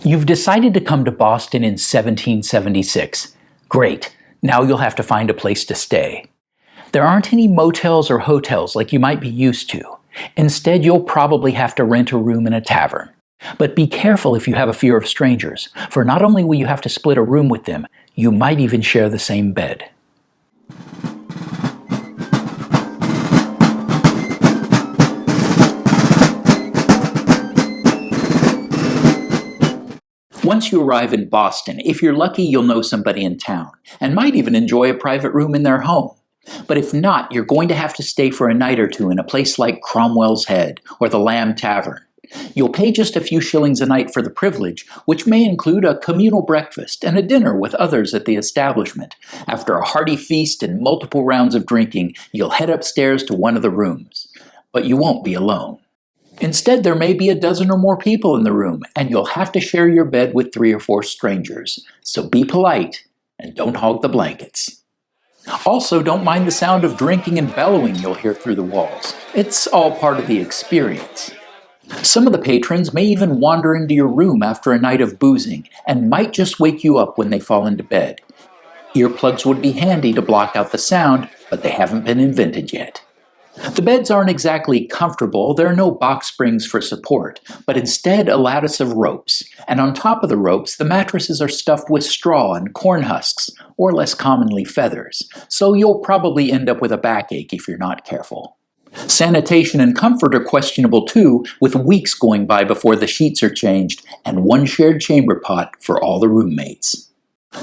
You've decided to come to Boston in 1776. Great. Now you'll have to find a place to stay. There aren't any motels or hotels like you might be used to. Instead, you'll probably have to rent a room in a tavern. But be careful if you have a fear of strangers, for not only will you have to split a room with them, you might even share the same bed. Once you arrive in Boston, if you're lucky, you'll know somebody in town, and might even enjoy a private room in their home. But if not, you're going to have to stay for a night or two in a place like Cromwell's Head or the Lamb Tavern. You'll pay just a few shillings a night for the privilege, which may include a communal breakfast and a dinner with others at the establishment. After a hearty feast and multiple rounds of drinking, you'll head upstairs to one of the rooms. But you won't be alone. Instead, there may be a dozen or more people in the room, and you'll have to share your bed with 3 or 4 strangers. So be polite and don't hog the blankets. Also, don't mind the sound of drinking and bellowing you'll hear through the walls. It's all part of the experience. Some of the patrons may even wander into your room after a night of boozing and might just wake you up when they fall into bed. Earplugs would be handy to block out the sound, but they haven't been invented yet. The beds aren't exactly comfortable. There are no box springs for support, but instead a lattice of ropes. And on top of the ropes, the mattresses are stuffed with straw and corn husks, or less commonly feathers. So you'll probably end up with a backache if you're not careful. Sanitation and comfort are questionable too, with weeks going by before the sheets are changed and one shared chamber pot for all the roommates.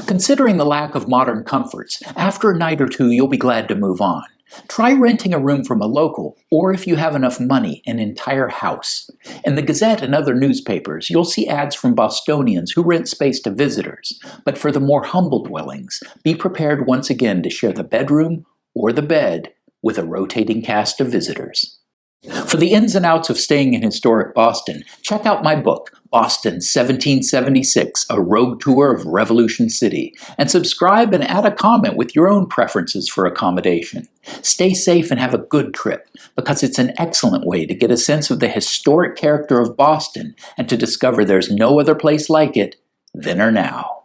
Considering the lack of modern comforts, after a night or two you'll be glad to move on. Try renting a room from a local, or if you have enough money, an entire house. In the Gazette and other newspapers, you'll see ads from Bostonians who rent space to visitors. But for the more humble dwellings, be prepared once again to share the bedroom or the bed with a rotating cast of visitors. For the ins and outs of staying in historic Boston, check out my book, Boston 1776, A Rogue Tour of Revolution City, and subscribe and add a comment with your own preferences for accommodation. Stay safe and have a good trip, because it's an excellent way to get a sense of the historic character of Boston and to discover there's no other place like it then or now.